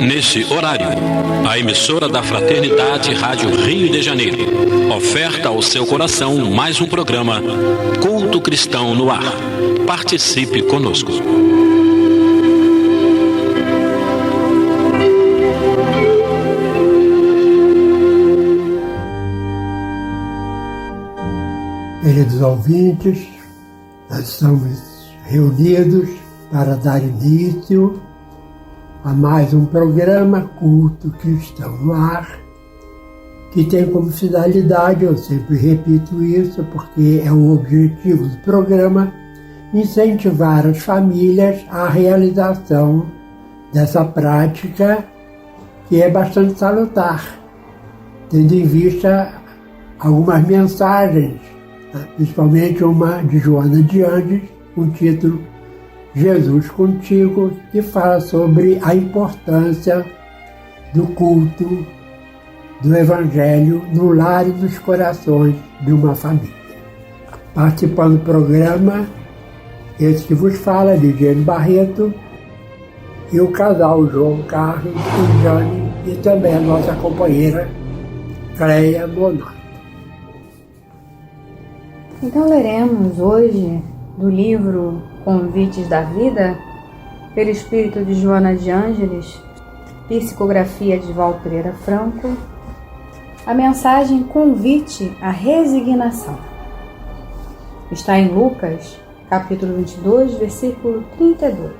Nesse horário, a emissora da Fraternidade Rádio Rio de Janeiro oferta ao seu coração mais um programa Culto Cristão no Ar. Participe conosco. Queridos ouvintes, nós estamos reunidos para dar início a mais um programa Culto Cristão no Ar, que tem como finalidade, eu sempre repito isso, porque é o objetivo do programa, incentivar as famílias à realização dessa prática que é bastante salutar, tendo em vista algumas mensagens, principalmente uma de Joana de Andes, com o título Jesus Contigo, que fala sobre a importância do culto do Evangelho no lar e nos corações de uma família. Participando do programa, esse que vos fala, Lidiane Barreto, e o casal João Carlos e Jane, e também a nossa companheira Cleia Monato. Então leremos hoje do livro Convites da Vida, pelo espírito de Joana de Ângeles, psicografia de Valdo Pereira Franco, a mensagem Convite à Resignação. Está em Lucas, capítulo 22, versículo 32.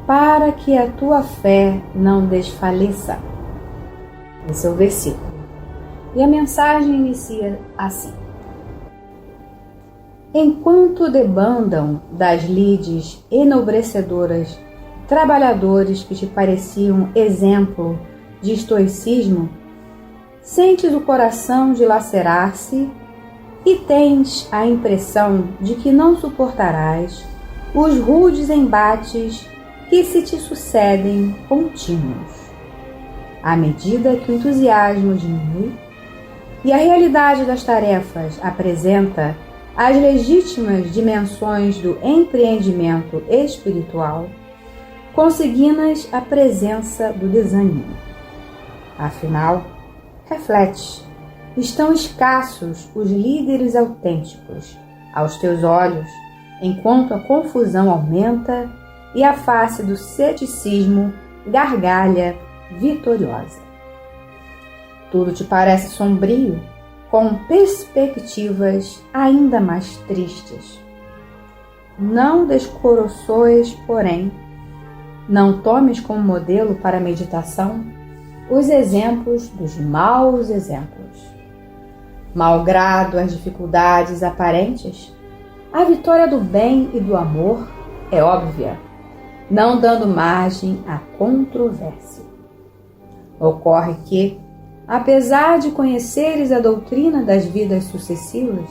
Para que a tua fé não desfaleça. Esse é o versículo. E a mensagem inicia assim. Enquanto debandam das lides enobrecedoras trabalhadores que te pareciam exemplo de estoicismo, sentes o coração dilacerar-se e tens a impressão de que não suportarás os rudes embates que se te sucedem contínuos. À medida que o entusiasmo diminui e a realidade das tarefas apresenta as legítimas dimensões do empreendimento espiritual, consignas a presença do desânimo. Afinal, reflete, estão escassos os líderes autênticos aos teus olhos, enquanto a confusão aumenta e a face do ceticismo gargalha vitoriosa. Tudo te parece sombrio, com perspectivas ainda mais tristes. Não descoroçoes, porém, não tomes como modelo para a meditação os exemplos dos maus exemplos. Malgrado as dificuldades aparentes, a vitória do bem e do amor é óbvia, não dando margem à controvérsia. Ocorre que, apesar de conheceres a doutrina das vidas sucessivas,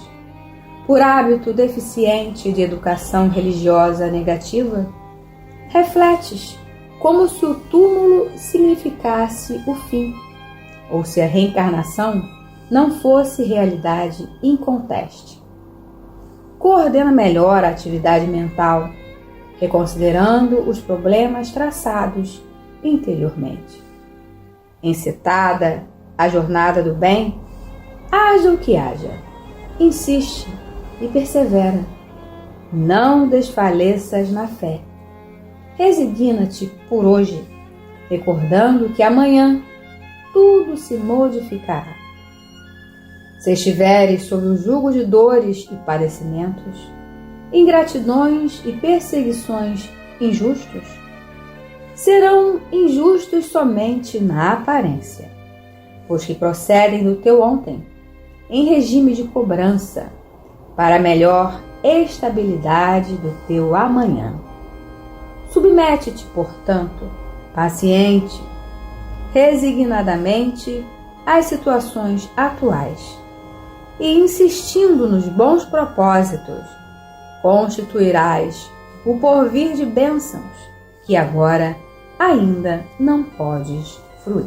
por hábito deficiente de educação religiosa negativa, refletes como se o túmulo significasse o fim, ou se a reencarnação não fosse realidade inconteste. Coordena melhor a atividade mental, reconsiderando os problemas traçados interiormente. Incitada a jornada do bem, haja o que haja, insiste e persevera. Não desfaleças na fé. Resigna-te por hoje, recordando que amanhã tudo se modificará. Se estiveres sob o jugo de dores e padecimentos, ingratidões e perseguições injustos, serão injustos somente na aparência, pois que procedem do teu ontem, em regime de cobrança, para melhor estabilidade do teu amanhã. Submete-te, portanto, paciente, resignadamente às situações atuais e, insistindo nos bons propósitos, constituirás o porvir de bênçãos que agora ainda não podes fruir.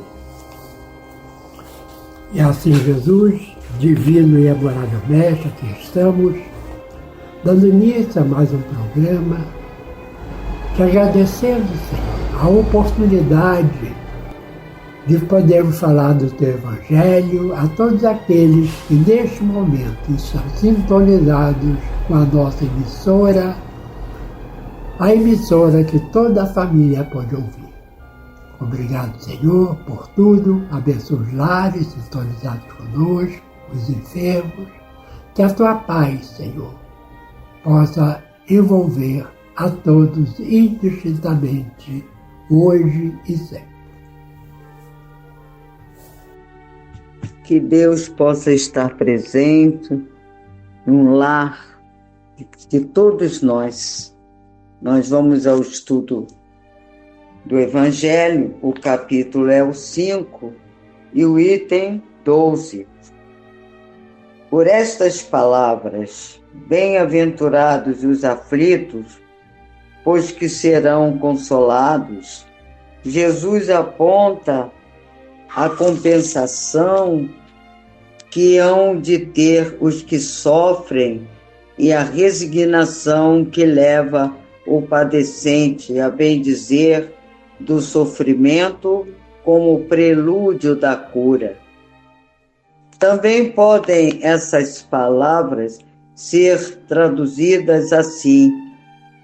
E assim, Jesus, divino e amorável Mestre, aqui estamos, dando início a mais um programa, te agradecendo, Senhor, a oportunidade de podermos falar do Teu Evangelho a todos aqueles que neste momento estão sintonizados com a nossa emissora, a emissora que toda a família pode ouvir. Obrigado, Senhor, por tudo. Abençoe os lares sintonizados conosco, os enfermos. Que a Tua paz, Senhor, possa envolver a todos indistintamente, hoje e sempre. Que Deus possa estar presente no lar de todos nós. Nós vamos ao estudo do Evangelho, o capítulo é o 5 e o item 12. Por estas palavras, bem-aventurados os aflitos, pois que serão consolados, Jesus aponta a compensação que hão de ter os que sofrem e a resignação que leva o padecente a bem dizer do sofrimento como prelúdio da cura. Também podem essas palavras ser traduzidas assim: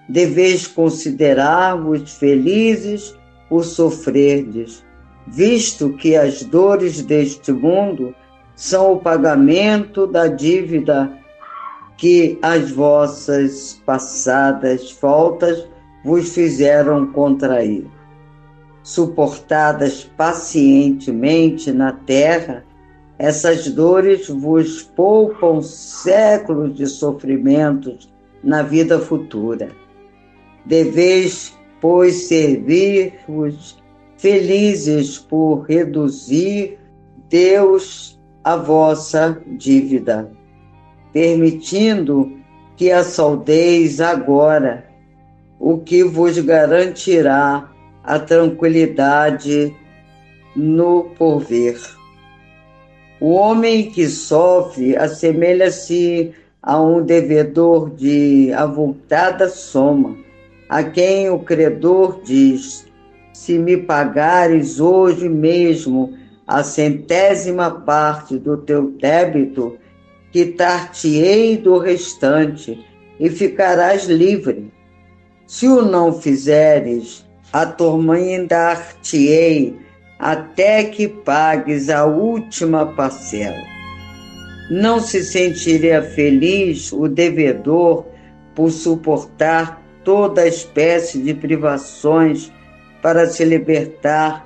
deveis considerar-vos felizes por sofrerdes, visto que as dores deste mundo são o pagamento da dívida que as vossas passadas faltas vos fizeram contrair. Suportadas pacientemente na terra, essas dores vos poupam séculos de sofrimentos na vida futura. Deveis, pois, servir-vos felizes por reduzir Deus a vossa dívida, permitindo que a saldeis agora, o que vos garantirá a tranquilidade no porvir. O homem que sofre assemelha-se a um devedor de avultada soma, a quem o credor diz: se me pagares hoje mesmo a 100ª parte do teu débito, quitar-te-ei do restante e ficarás livre. Se o não fizeres, atormentar-te-ei até que pagues a última parcela. Não se sentiria feliz o devedor por suportar toda espécie de privações para se libertar,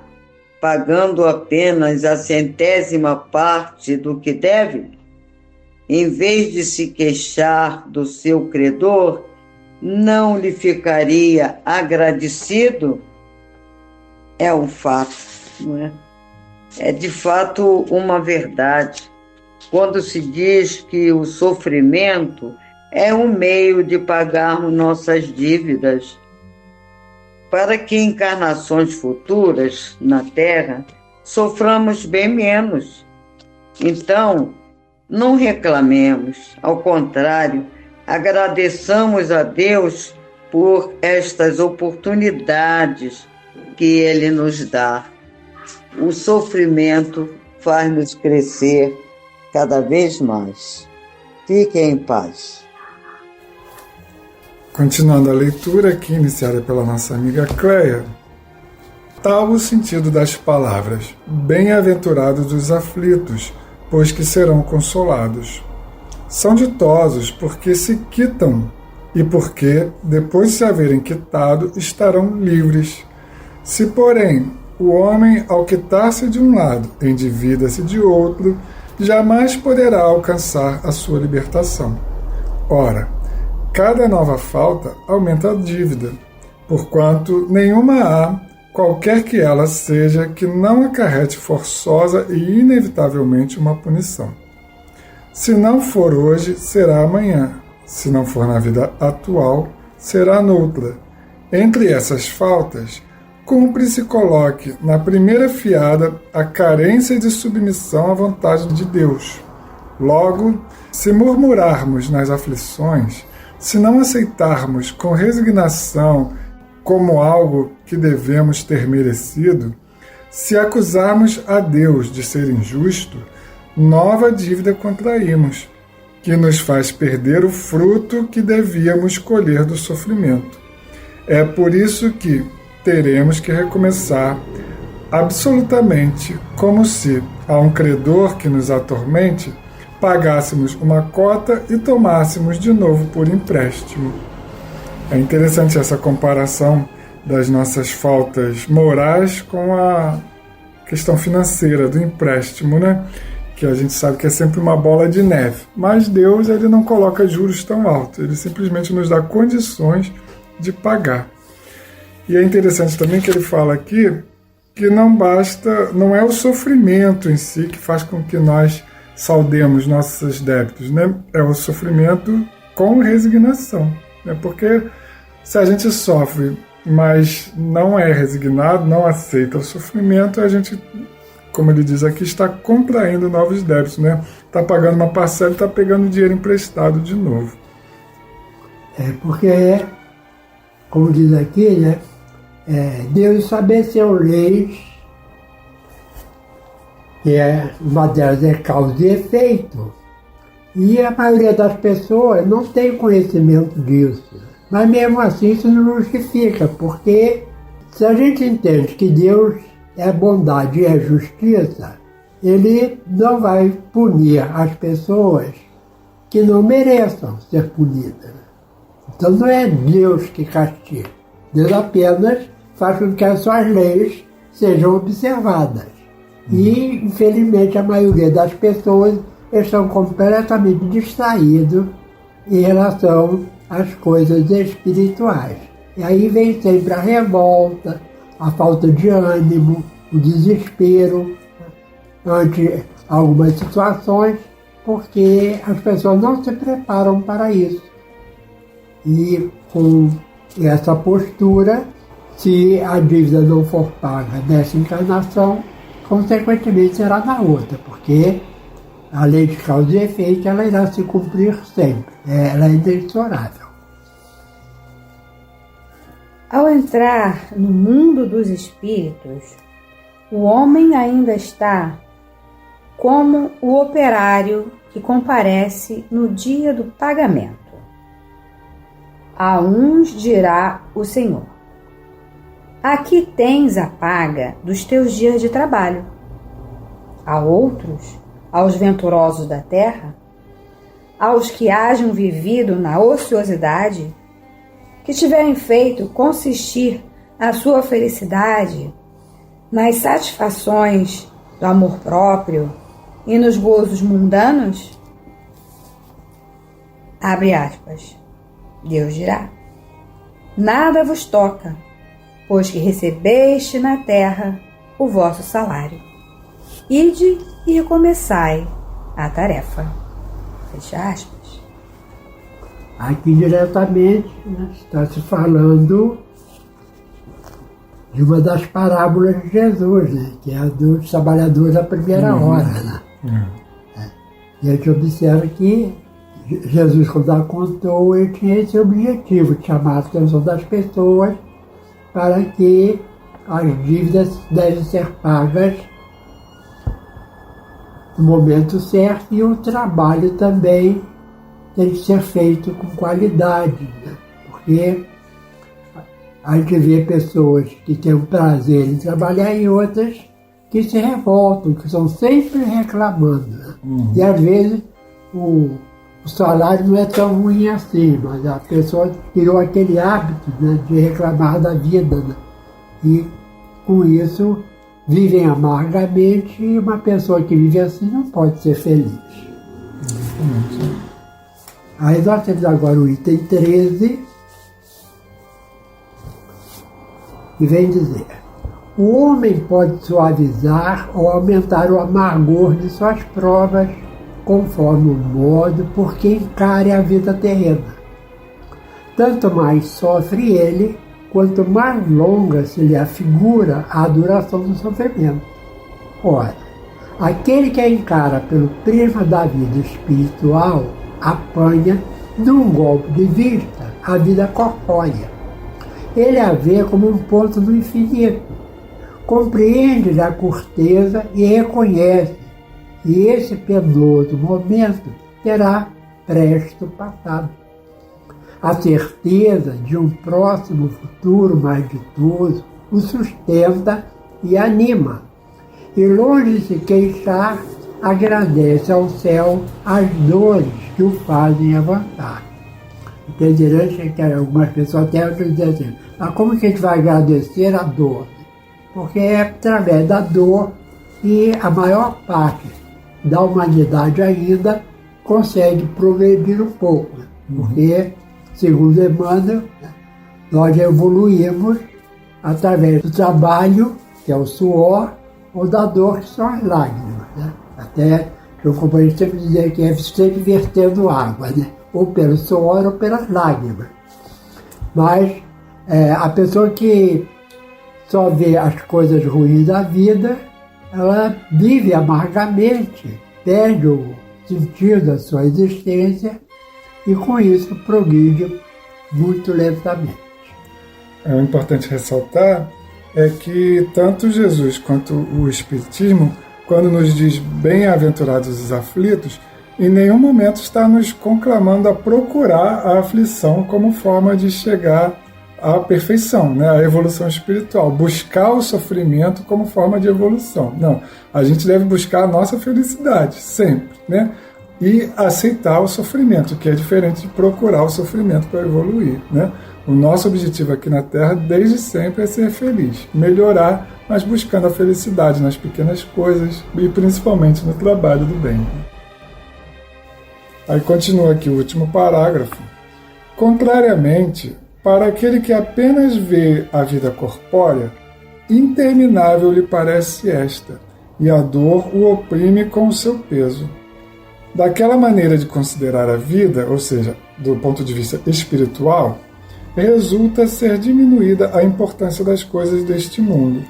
pagando apenas a 100ª parte do que deve? Em vez de se queixar do seu credor, não lhe ficaria agradecido? É um fato, não é? É de fato uma verdade. Quando se diz que o sofrimento é um meio de pagarmos nossas dívidas, para que em encarnações futuras na Terra soframos bem menos. Então, não reclamemos, ao contrário, agradeçamos a Deus por estas oportunidades que Ele nos dá. O sofrimento faz-nos crescer cada vez mais. Fiquem em paz. Continuando a leitura aqui, iniciada pela nossa amiga Cleia, tal o sentido das palavras: bem-aventurados os aflitos, pois que serão consolados. São ditosos porque se quitam e porque, depois de se haverem quitado, estarão livres. Se, porém, o homem, ao quitar-se de um lado, endivida-se de outro, jamais poderá alcançar a sua libertação. Ora, cada nova falta aumenta a dívida, porquanto nenhuma há, qualquer que ela seja, que não acarrete forçosa e inevitavelmente uma punição. Se não for hoje, será amanhã. Se não for na vida atual, será noutra. Entre essas faltas, cumpre se coloque na primeira fiada a carência de submissão à vontade de Deus. Logo, se murmurarmos nas aflições, se não aceitarmos com resignação como algo que devemos ter merecido, se acusarmos a Deus de ser injusto, nova dívida contraímos, que nos faz perder o fruto que devíamos colher do sofrimento. É por isso que teremos que recomeçar absolutamente, como se a um credor que nos atormente pagássemos uma cota e tomássemos de novo por empréstimo. É interessante essa comparação das nossas faltas morais com a questão financeira do empréstimo, né? Que a gente sabe que é sempre uma bola de neve. Mas Deus, ele não coloca juros tão altos, ele simplesmente nos dá condições de pagar. E é interessante também que ele fala aqui que não basta, não é o sofrimento em si que faz com que nós saldemos nossos débitos, né? É o sofrimento com resignação, né? Porque se a gente sofre, mas não é resignado, não aceita o sofrimento, a gente, como ele diz aqui, está contraindo novos débitos, né? Está pagando uma parcela e está pegando dinheiro emprestado de novo. Porque, como diz aqui, né? Deus estabeleceu leis, que uma delas é causa e efeito. E a maioria das pessoas não tem conhecimento disso. Mas mesmo assim isso não justifica, porque se a gente entende que Deus é bondade e é justiça, Ele não vai punir as pessoas que não mereçam ser punidas. Então não é Deus que castiga. Deus apenas faz com que as suas leis sejam observadas. E, infelizmente, a maioria das pessoas estão completamente distraídos em relação às coisas espirituais. E aí vem sempre a revolta, a falta de ânimo, o desespero ante algumas situações, porque as pessoas não se preparam para isso. E com essa postura, se a dívida não for paga nessa encarnação, consequentemente será na outra, porque a lei de causa e efeito ela irá se cumprir sempre, ela é inexorável. Ao entrar no mundo dos espíritos, o homem ainda está como o operário que comparece no dia do pagamento. A uns dirá o Senhor: aqui tens a paga dos teus dias de trabalho. A outros, aos venturosos da terra, aos que hajam vivido na ociosidade, que tiverem feito consistir a sua felicidade nas satisfações do amor próprio e nos gozos mundanos, abre aspas, Deus dirá: nada vos toca, pois que recebeste na terra o vosso salário. Ide e recomeçai a tarefa. Fecha aspas. Aqui diretamente, né, está se falando de uma das parábolas de Jesus, né, que é a dos trabalhadores da primeira hora. Né? E a gente observa que Jesus, quando a contou, ele tinha esse objetivo de chamar a atenção das pessoas para que as dívidas devem ser pagas no momento certo e o trabalho também tem que ser feito com qualidade, né? Porque a gente vê pessoas que têm um prazer em trabalhar e outras que se revoltam, que estão sempre reclamando. Né? E às vezes o salário não é tão ruim assim, mas a pessoa criou aquele hábito, né, de reclamar da vida. Né? E com isso vivem amargamente e uma pessoa que vive assim não pode ser feliz. Aí nós temos agora o item 13, que vem dizer: o homem pode suavizar ou aumentar o amargor de suas provas conforme o modo por que encare a vida terrena. Tanto mais sofre ele, quanto mais longa se lhe afigura a duração do sofrimento. Ora, aquele que a encara pelo prisma da vida espiritual apanha, num golpe de vista, a vida corpórea. Ele a vê como um ponto do infinito, compreende a curteza e reconhece que esse penoso momento terá presto passado. A certeza de um próximo futuro mais ditoso o sustenta e anima, e longe de se queixar, agradece ao céu as dores que o fazem avançar. Interessante que algumas pessoas até dizem assim, mas como que a gente vai agradecer a dor? Porque é através da dor que a maior parte da humanidade ainda consegue progredir um pouco. Porque, segundo Emmanuel, nós evoluímos através do trabalho, que é o suor, ou da dor, que são as lágrimas. Até que o companheiro sempre dizia que é sempre vertendo água, ou pelo suor ou pelas lágrimas. Mas a pessoa que só vê as coisas ruins da vida, ela vive amargamente, perde o sentido da sua existência e com isso progride muito lentamente. É importante ressaltar é que tanto Jesus quanto o Espiritismo, quando nos diz bem-aventurados os aflitos, em nenhum momento está nos conclamando a procurar a aflição como forma de chegar à perfeição, à evolução espiritual, buscar o sofrimento como forma de evolução. Não, a gente deve buscar a nossa felicidade, sempre, e aceitar o sofrimento, que é diferente de procurar o sofrimento para evoluir, O nosso objetivo aqui na Terra, desde sempre, é ser feliz, melhorar, mas buscando a felicidade nas pequenas coisas e principalmente no trabalho do bem. Aí continua aqui o último parágrafo. Contrariamente, para aquele que apenas vê a vida corpórea, interminável lhe parece esta, e a dor o oprime com o seu peso. Daquela maneira de considerar a vida, ou seja, do ponto de vista espiritual, resulta ser diminuída a importância das coisas deste mundo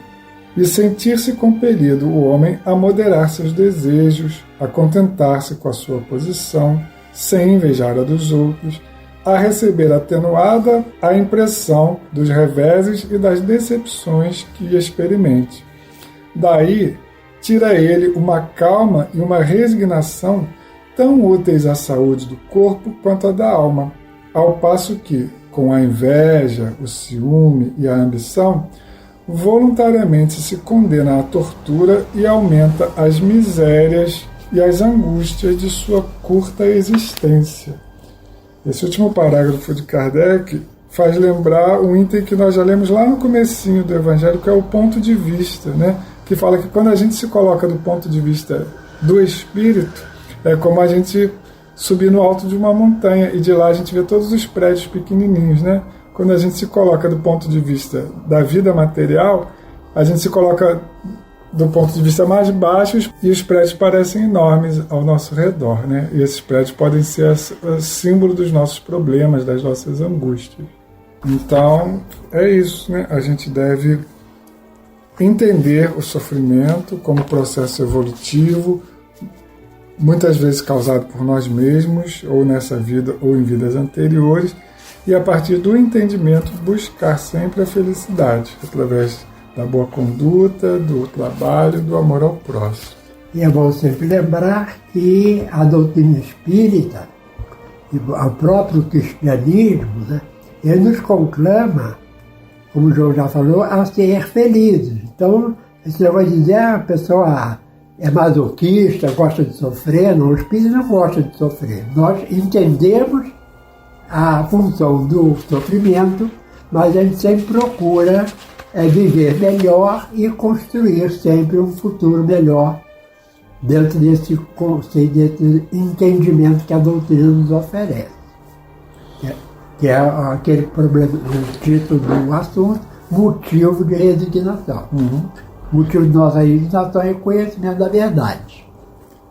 e sentir-se compelido o homem a moderar seus desejos, a contentar-se com a sua posição, sem invejar a dos outros, a receber atenuada a impressão dos reveses e das decepções que experimente. Daí, tira ele uma calma e uma resignação tão úteis à saúde do corpo quanto à da alma, ao passo que, com a inveja, o ciúme e a ambição, voluntariamente se condena à tortura e aumenta as misérias e as angústias de sua curta existência. Esse último parágrafo de Kardec faz lembrar um item que nós já lemos lá no comecinho do Evangelho, que é o ponto de vista, que fala que quando a gente se coloca do ponto de vista do Espírito, é como a gente subir no alto de uma montanha e de lá a gente vê todos os prédios pequenininhos, Quando a gente se coloca do ponto de vista da vida material, a gente se coloca do ponto de vista mais baixo e os prédios parecem enormes ao nosso redor, E esses prédios podem ser símbolo dos nossos problemas, das nossas angústias. Então, é isso, A gente deve entender o sofrimento como processo evolutivo, muitas vezes causado por nós mesmos, ou nessa vida, ou em vidas anteriores, e a partir do entendimento buscar sempre a felicidade, através da boa conduta, do trabalho, do amor ao próximo. E é bom sempre lembrar que a doutrina espírita, e o próprio cristianismo, ele nos conclama, como o João já falou, a ser felizes. Então, você vai dizer, a pessoa é masoquista, gosta de sofrer. Não, o espírito não gosta de sofrer. Nós entendemos a função do sofrimento, mas a gente sempre procura viver melhor e construir sempre um futuro melhor dentro desse entendimento que a doutrina nos oferece. Que é aquele problema, o título do assunto, motivo de resignação. O motivo de nossa resignação é conhecimento da verdade.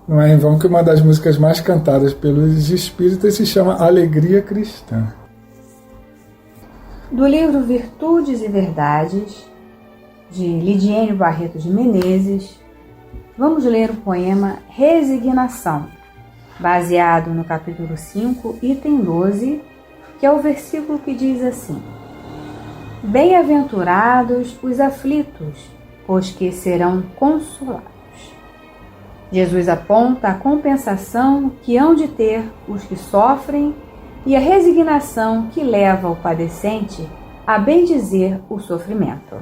Não é em vão que uma das músicas mais cantadas pelos espíritas se chama Alegria Cristã. Do livro Virtudes e Verdades, de Lidiênio Barreto de Menezes, vamos ler o poema Resignação, baseado no capítulo 5, item 12, que é o versículo que diz assim: Bem-aventurados os aflitos, pois que serão consolados. Jesus aponta a compensação que hão de ter os que sofrem e a resignação que leva o padecente a bendizer o sofrimento.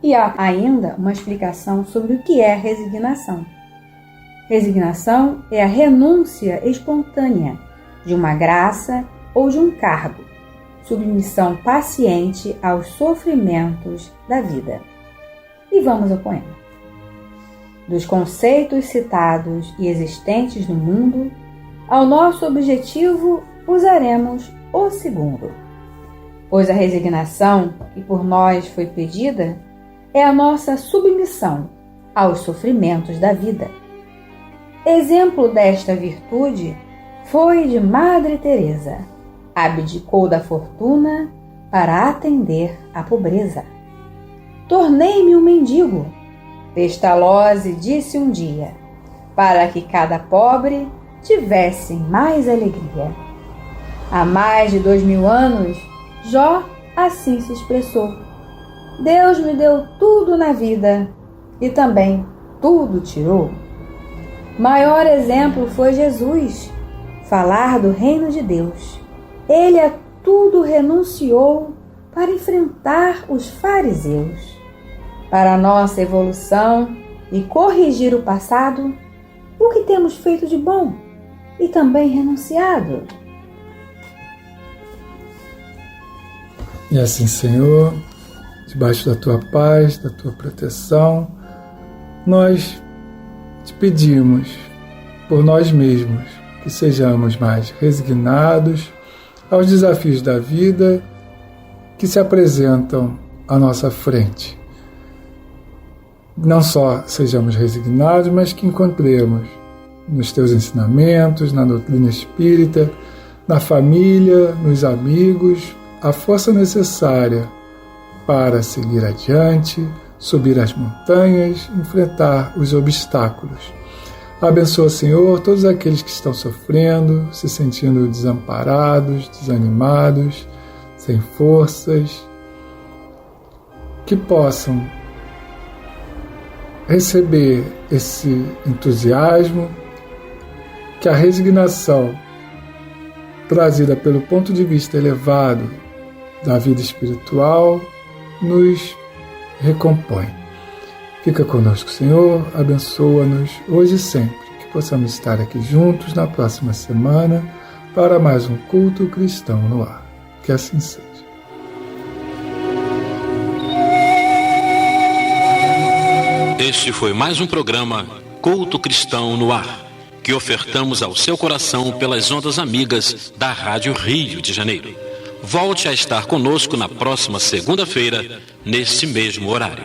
E há ainda uma explicação sobre o que é resignação. Resignação é a renúncia espontânea de uma graça ou de um cargo, submissão paciente aos sofrimentos da vida. E vamos ao poema. Dos conceitos citados e existentes no mundo, ao nosso objetivo usaremos o segundo. Pois a resignação que por nós foi pedida é a nossa submissão aos sofrimentos da vida. Exemplo desta virtude foi de Madre Teresa. Abdicou da fortuna para atender à pobreza. Tornei-me um mendigo, Pestalozzi disse um dia, para que cada pobre tivesse mais alegria. Há mais de 2000 anos, Jó assim se expressou: Deus me deu tudo na vida e também tudo tirou. Maior exemplo foi Jesus, falar do reino de Deus. Ele a tudo renunciou para enfrentar os fariseus. Para a nossa evolução e corrigir o passado, o que temos feito de bom e também renunciado? E assim, Senhor, debaixo da Tua paz, da Tua proteção, nós te pedimos por nós mesmos que sejamos mais resignados aos desafios da vida que se apresentam à nossa frente. Não só sejamos resignados, mas que encontremos nos Teus ensinamentos, na doutrina espírita, na família, nos amigos, a força necessária para seguir adiante, subir as montanhas, enfrentar os obstáculos. Abençoa, Senhor, todos aqueles que estão sofrendo, se sentindo desamparados, desanimados, sem forças, que possam receber esse entusiasmo, que a resignação trazida pelo ponto de vista elevado da vida espiritual nos recompõe. Fica conosco, Senhor, abençoa-nos hoje e sempre, que possamos estar aqui juntos na próxima semana para mais um culto cristão no ar. Que assim seja. Este foi mais um programa Culto Cristão no Ar, que ofertamos ao seu coração pelas ondas amigas da Rádio Rio de Janeiro. Volte a estar conosco na próxima segunda-feira, nesse mesmo horário.